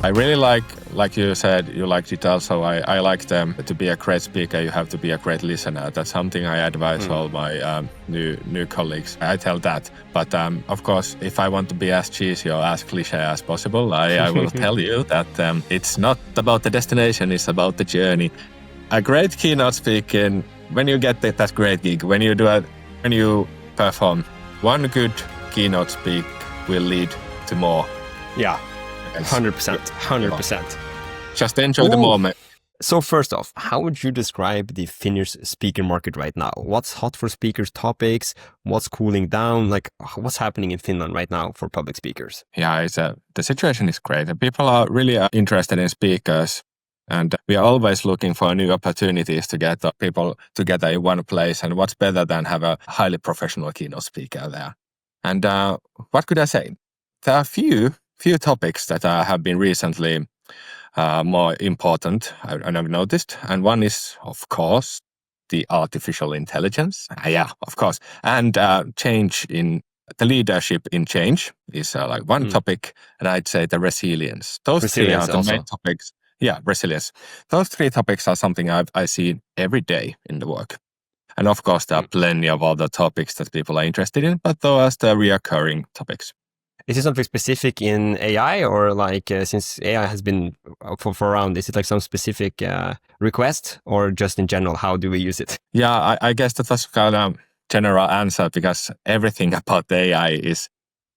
I really like you said, you liked it also. I like them. To be a great speaker, you have to be a great listener. That's something I advise all my new colleagues. I tell that. But of course, if I want to be as cheesy or as cliche as possible, I will tell you that it's not about the destination, it's about the journey. A great keynote speaking, when you get that great gig, when you perform, one good keynote speak will lead to more. Yeah. 100%. Just enjoy the moment. So first off, how would you describe the Finnish speaker market right now? What's hot for speakers topics? What's cooling down? Like, what's happening in Finland right now for public speakers? Yeah, the situation is great. People are really interested in speakers, and we are always looking for new opportunities to get people together in one place. And what's better than have a highly professional keynote speaker there? And what could I say? There are few topics that have been recently more important, I've noticed. And one is, of course, the artificial intelligence. Yeah, of course. And change in the leadership in change is like one topic. And I'd say the resilience. Those three are the main topics. Yeah, resilience. Those three topics are something I see every day in the work. And of course, there are plenty of other topics that people are interested in, but those are the recurring topics. Is it something specific in AI, or like since AI has been for around, is it like some specific request, or just in general, how do we use it? Yeah, I guess that was kind of general answer, because everything about the AI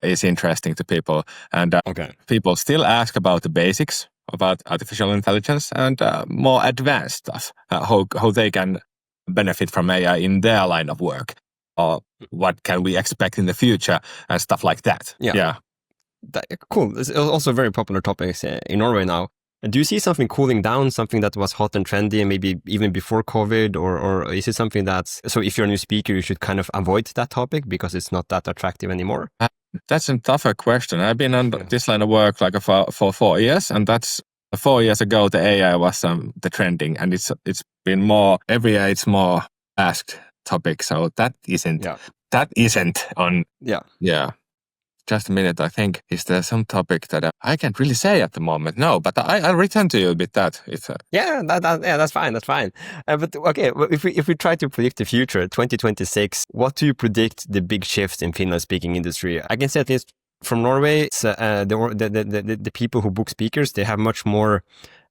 is interesting to people. And people still ask about the basics about artificial intelligence and more advanced stuff, how they can benefit from AI in their line of work. Or what can we expect in the future and stuff like that. Yeah. Cool. It's also a very popular topic in Norway now. Do you see something cooling down, something that was hot and trendy and maybe even before COVID, or is it something so if you're a new speaker, you should kind of avoid that topic because it's not that attractive anymore? That's a tougher question. I've been on this line of work like for 4 years, and that's 4 years ago, the AI was the trending, and it's been more, every year it's more asked topic. So that isn't on. Yeah. Just a minute. I think, is there some topic that I can't really say at the moment? No, but I'll return to you a bit that. That's fine. That's fine. But okay, if we try to predict the future, 2026, what do you predict the big shifts in Finland speaking industry? I can say at least from Norway, the people who book speakers, they have much more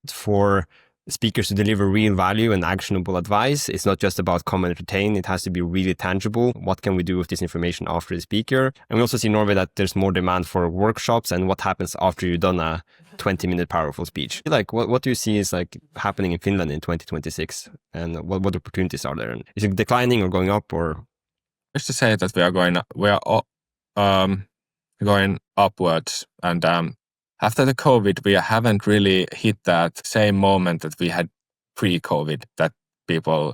for speakers to deliver real value and actionable advice. It's not just about come and entertain. It has to be really tangible. What can we do with this information after the speaker? And we also see in Norway that there's more demand for workshops and what happens after you've done a 20-minute powerful speech. Like, what do you see is like happening in Finland in 2026? And what opportunities are there? And is it declining or going up, or? Just to say that we are going upwards, and after the COVID, we haven't really hit that same moment that we had pre-COVID, that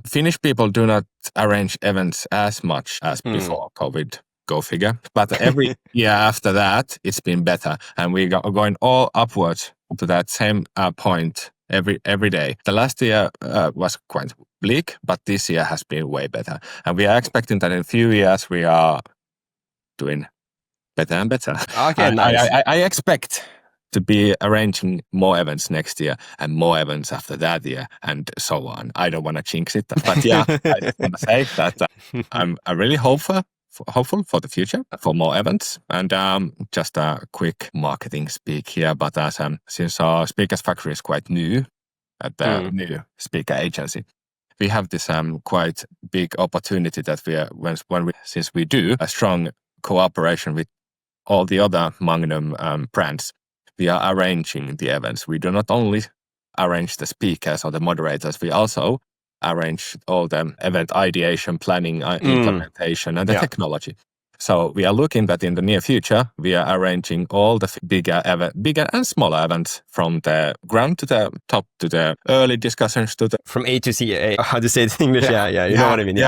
Finnish people do not arrange events as much as before COVID, go figure. But every year after that, it's been better. And we are going all upwards to that same point every day. The last year was quite bleak, but this year has been way better. And we are expecting that in a few years, we are doing better and better. Okay, nice. I expect to be arranging more events next year and more events after that year and so on. I don't want to jinx it, but yeah, I just want to say that I'm really hopeful for the future, for more events. And just a quick marketing speak here, but since our Speakers Factory is quite new at the new speaker agency, we have this quite big opportunity that since we do a strong cooperation with all the other Magnum brands, we are arranging the events. We do not only arrange the speakers or the moderators, we also arrange all the event ideation, planning, implementation, and the technology. So we are looking that in the near future, we are arranging all the bigger and smaller events, from the ground to the top, to the early discussions to the... From A to C, how to say it in English? Yeah, you know what I mean? We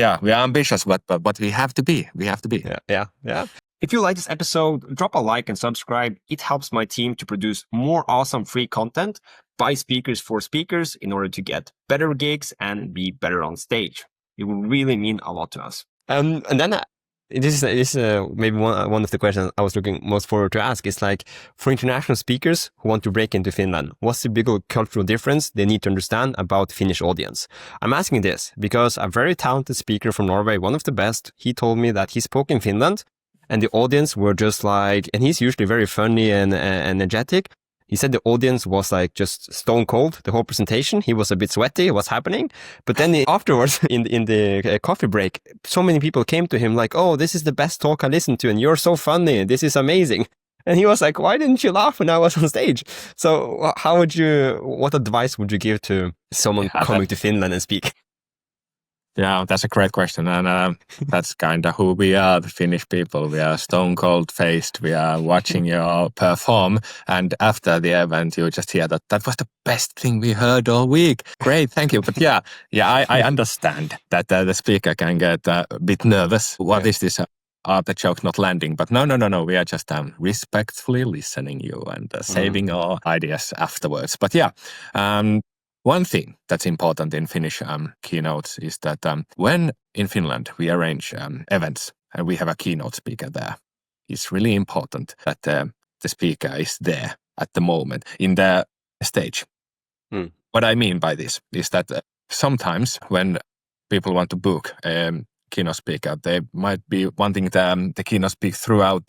are ambitious, but we have to be. Yeah. If you like this episode, drop a like and subscribe. It helps my team to produce more awesome free content by speakers for speakers in order to get better gigs and be better on stage. It will really mean a lot to us. And then This is maybe one of the questions I was looking most forward to ask is like, for international speakers who want to break into Finland, what's the bigger cultural difference they need to understand about Finnish audience? I'm asking this because a very talented speaker from Norway, one of the best, he told me that he spoke in Finland and the audience were just like, and he's usually very funny and energetic. He said the audience was like just stone cold the whole presentation. He was a bit sweaty. What's happening? But then afterwards, in the coffee break, so many people came to him like, "Oh, this is the best talk I listened to, and you're so funny. This is amazing." And he was like, "Why didn't you laugh when I was on stage?" So, what advice would you give to someone coming to Finland and speak? Yeah, that's a great question. And that's kind of who we are, the Finnish people. We are stone cold faced. We are watching you perform. And after the event, you just hear that was the best thing we heard all week. Great, thank you. But I understand that the speaker can get a bit nervous. What is this? Are the jokes not landing? But no. We are just respectfully listening you and saving our ideas afterwards. But one thing that's important in Finnish keynotes is that when in Finland we arrange events and we have a keynote speaker there, it's really important that the speaker is there at the moment in the stage. What I mean by this is that sometimes when people want to book a keynote speaker, they might be wanting the keynote speak throughout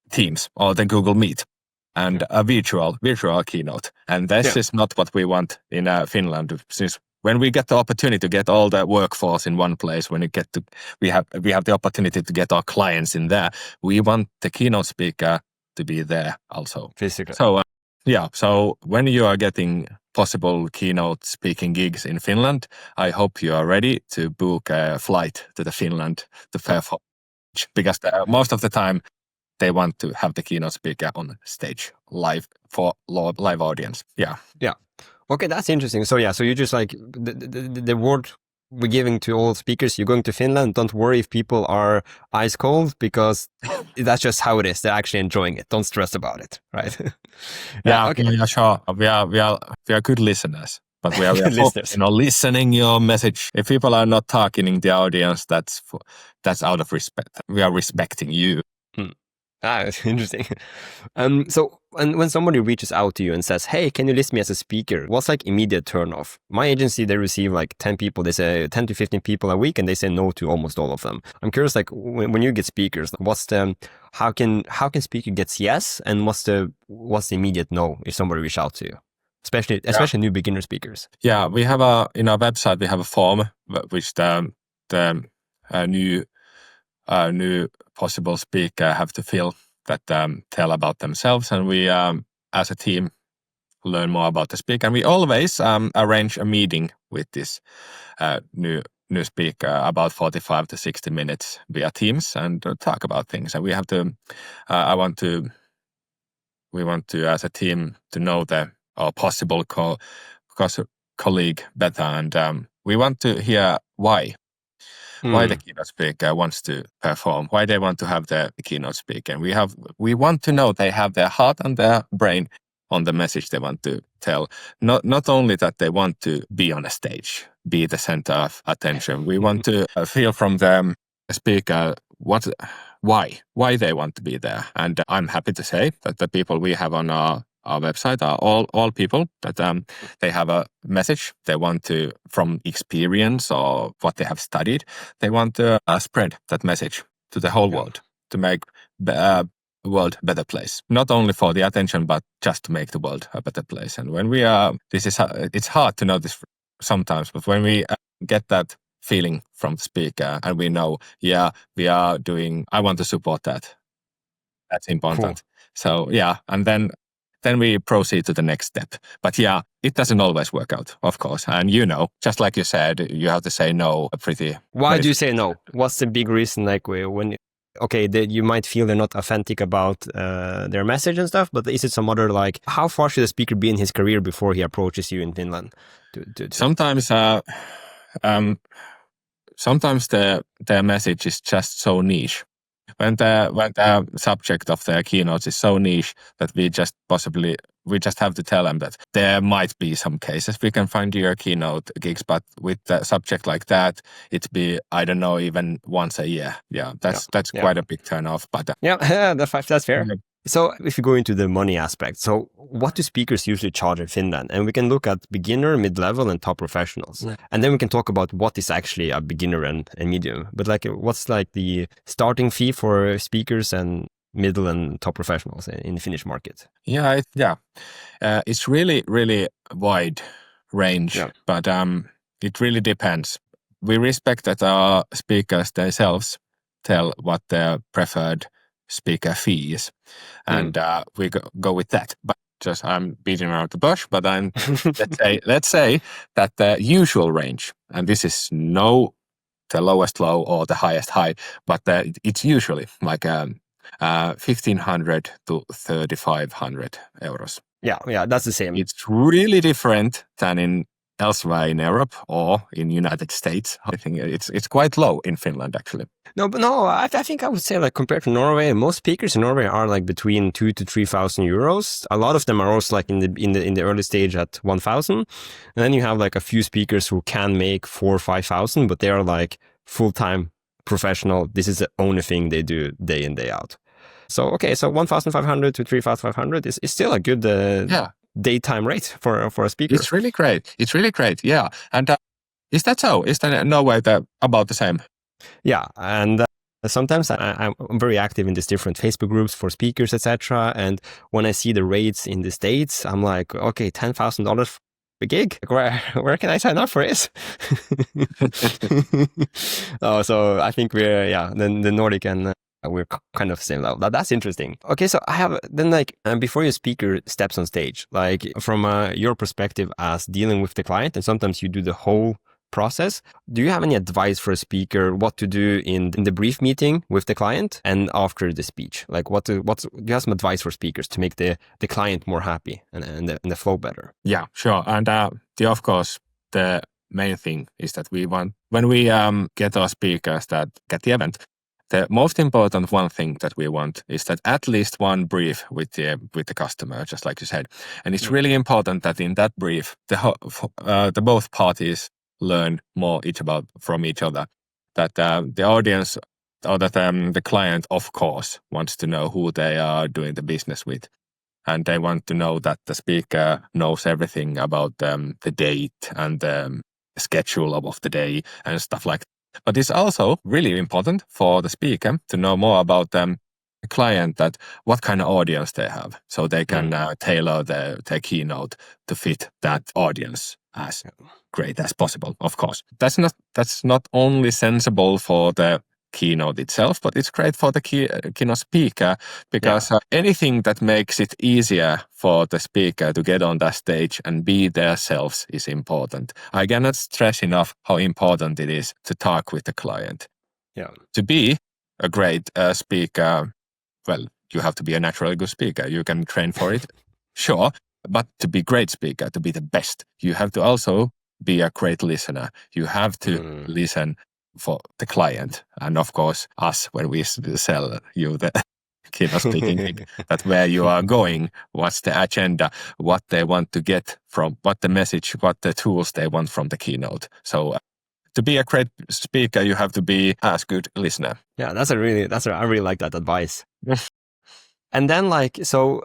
Teams or the Google Meet. And a virtual keynote. And this is not what we want in Finland, since when we get the opportunity to get all the workforce in one place, when we have the opportunity to get our clients in there, we want the keynote speaker to be there also. Physically. So when you are getting possible keynote speaking gigs in Finland, I hope you are ready to book a flight to the Finland to perform, because most of the time, they want to have the keynote speaker on stage live for live audience. Yeah. Okay, that's interesting. So you just like the word we're giving to all speakers. You're going to Finland. Don't worry if people are ice cold, because that's just how it is. They're actually enjoying it. Don't stress about it, right? Okay. Yeah, sure. We are good listeners. But we are listeners. Listening your message. If people are not talking in the audience, that's out of respect. We are respecting you. It's interesting. So when somebody reaches out to you and says, "Hey, can you list me as a speaker?" What's like immediate turnoff? My agency, they receive like 10 people. They say 10 to 15 people a week, and they say no to almost all of them. I'm curious, like when you get speakers, how can speaker gets yes, and what's the immediate no if somebody reaches out to you? Especially new beginner speakers. Yeah, we have in our website we have a form which the new possible speaker have to fill that tell about themselves, and we as a team learn more about the speaker, and we always arrange a meeting with this new speaker about 45 to 60 minutes via Teams and talk about things. And we have to we want to as a team to know our possible colleague better, and we want to hear why the keynote speaker wants to perform, why they want to have the keynote speaker. And we want to know they have their heart and their brain on the message they want to tell. Not only that they want to be on a stage, be the center of attention. We want to feel from the speaker why they want to be there. And I'm happy to say that the people we have on our website are all people that they have a message they want to, from experience or what they have studied, they want to spread that message to the whole world, to make the world a better place. Not only for the attention, but just to make the world a better place. And when we it's hard to notice sometimes, but when we get that feeling from the speaker and we know, we are doing, I want to support that. That's important. Cool. So and then we proceed to the next step. But it doesn't always work out, of course. And just like you said, you have to say no pretty. Why do you say no? What's the big reason? Like when, you might feel they're not authentic about their message and stuff, but is it some other, like, how far should a speaker be in his career before he approaches you in Finland? Sometimes their message is just so niche. when the subject of their keynotes is so niche that we just have to tell them that there might be some cases we can find your keynote gigs, but with a subject like that, it'd be, I don't know, even once a year. Yeah, that's quite a big turn off. But that's fair. So if you go into the money aspect, so what do speakers usually charge in Finland? And we can look at beginner, mid-level, and top professionals. And then we can talk about what is actually a beginner and medium. But like, what's like the starting fee for speakers and middle and top professionals in the Finnish market? It's really, really wide range, but it really depends. We respect that our speakers themselves tell what their preferred speaker fee is, and we go with that. But just I'm beating around the bush, but I'm let's say that the usual range, and this is no the lowest low or the highest high, but it's usually like 1,500 to 3,500 euros. Yeah, that's the same. It's really different than in elsewhere in Europe or in United States. I think it's quite low in Finland, actually. I think I would say, like, compared to Norway, most speakers in Norway are like between 2,000 to 3,000 euros. A lot of them are also like in the early stage at 1,000, and then you have like a few speakers who can make 4,000 or 5,000, but they are like full-time professional. This is the only thing they do day in, day out. So 1,500 to 3,500 is still a good daytime rate for a speaker. It's really great. Yeah, and is that so? Is that no way about the same? Yeah, and sometimes I'm very active in these different Facebook groups for speakers, etc. And when I see the rates in the States, I'm like, okay, $10,000 a gig. Where can I sign up for this? So I think we're the Nordic and we're kind of the same level. That's interesting. Okay, so I have then, like, before your speaker steps on stage, like from your perspective as dealing with the client, and sometimes you do the whole process. Do you have any advice for a speaker what to do in the brief meeting with the client and after the speech? Like, do you have some advice for speakers to make the client more happy and the flow better? Yeah, sure. And of course, the main thing is that when we get our speakers that get the event, the most important one thing that we want is that at least one brief with the customer, just like you said. And it's really important that in that brief, the both parties learn more from each other. That the audience or that the client, of course, wants to know who they are doing the business with. And they want to know that the speaker knows everything about the date and the schedule of the day and stuff like that. But it's also really important for the speaker to know more about the client, that what kind of audience they have, so they can tailor their keynote to fit that audience as great as possible. Of course, that's not only sensible for the keynote itself, but it's great for the keynote speaker, because anything that makes it easier for the speaker to get on that stage and be themselves is important. I cannot stress enough how important it is to talk with the client. Yeah. To be a great speaker, well, you have to be a naturally good speaker. You can train for it, sure. But to be a great speaker, to be the best, you have to also be a great listener. You have to listen for the client, and of course us when we sell you the keynote speaking, that where you are going, what's the agenda, what they want to get from, what the message, what the tools they want from the keynote. So to be a great speaker, you have to be as good listener. Yeah, I really like that advice. And then, like, so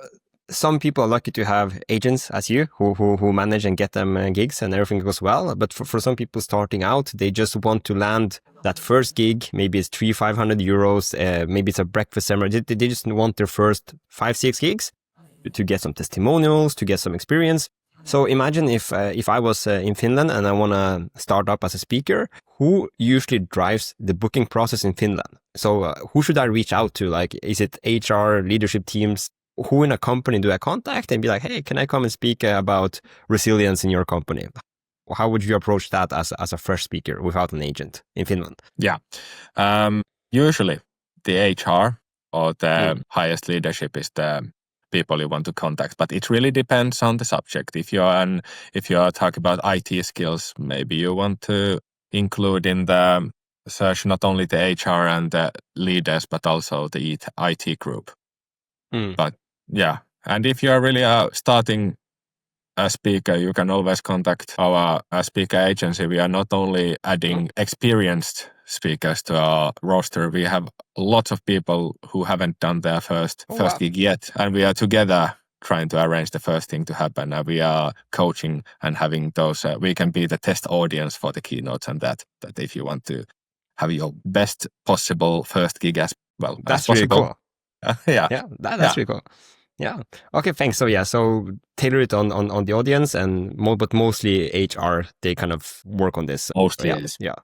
some people are lucky to have agents as you who manage and get them gigs and everything goes well. But for some people starting out, they just want to land that first gig. Maybe it's 300-500 euros. Maybe it's a breakfast ceremony. They just want their first 5-6 gigs to get some testimonials, to get some experience. So imagine if I was in Finland and I want to start up as a speaker, who usually drives the booking process in Finland? So who should I reach out to? Like, is it HR, leadership teams? Who in a company do I contact and be like, hey, can I come and speak about resilience in your company? How would you approach that as a fresh speaker without an agent in Finland? Yeah. Usually the HR or the highest leadership is the people you want to contact, but it really depends on the subject. If you are talking about IT skills, maybe you want to include in the search not only the HR and the leaders, but also the IT group. But yeah, and if you are really starting a speaker, you can always contact our speaker agency. We are not only adding experienced speakers to our roster, we have lots of people who haven't done their first gig yet, and we are together trying to arrange the first thing to happen. We are coaching and having those, we can be the test audience for the keynotes, and that if you want to have your best possible first gig as well That's as possible. Really cool. Yeah. That's really cool. Yeah. Okay, thanks. So tailor it on the audience but mostly HR, they kind of work on this. Mostly, yes. Yeah.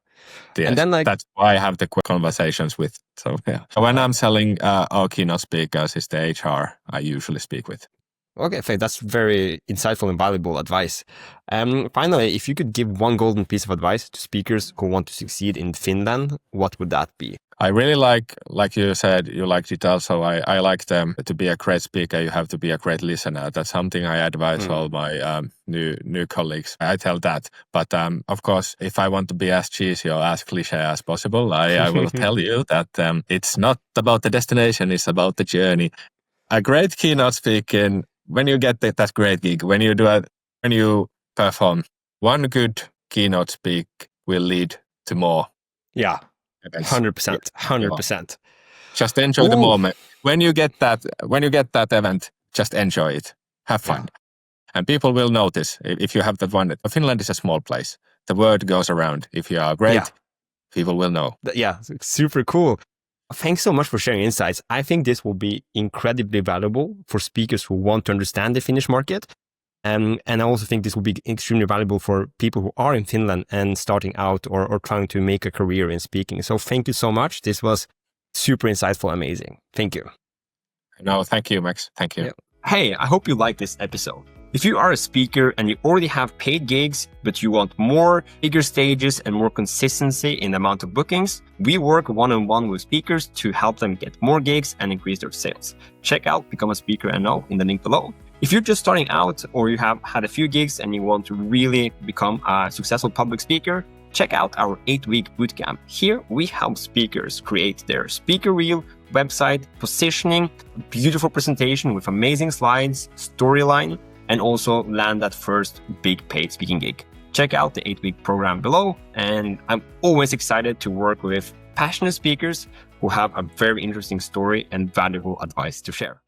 Yes. And then that's why I have the conversations with. So yeah. When I'm selling our keynote speakers, it's the HR I usually speak with. Okay, thanks. That's very insightful and valuable advice. Finally, if you could give one golden piece of advice to speakers who want to succeed in Finland, what would that be? I really like you said, you liked it also. I like them to be a great speaker. You have to be a great listener. That's something I advise all my new colleagues. I tell that. But of course, if I want to be as cheesy or as cliche as possible, I will tell you that it's not about the destination. It's about the journey. A great keynote speaking, when you get that great gig, when you perform, one good keynote speak will lead to more. Yeah. 100%. Just enjoy the moment. When you get that event, just enjoy it. Have fun. And people will notice if you have that one. Finland is a small place. The word goes around. If you are great, people will know. Yeah, super cool. Thanks so much for sharing insights. I think this will be incredibly valuable for speakers who want to understand the Finnish market. And I also think this will be extremely valuable for people who are in Finland and starting out or trying to make a career in speaking. So thank you so much. This was super insightful, amazing. Thank you. No, thank you, Max. Thank you. Yeah. Hey, I hope you liked this episode. If you are a speaker and you already have paid gigs, but you want more, bigger stages and more consistency in the amount of bookings, we work one-on-one with speakers to help them get more gigs and increase their sales. Check out Become a Speaker and Know in the link below. If you're just starting out or you have had a few gigs and you want to really become a successful public speaker, check out our 8-week bootcamp. Here we help speakers create their speaker reel, website, positioning, beautiful presentation with amazing slides, storyline, and also land that first big paid speaking gig. Check out the 8-week program below. And I'm always excited to work with passionate speakers who have a very interesting story and valuable advice to share.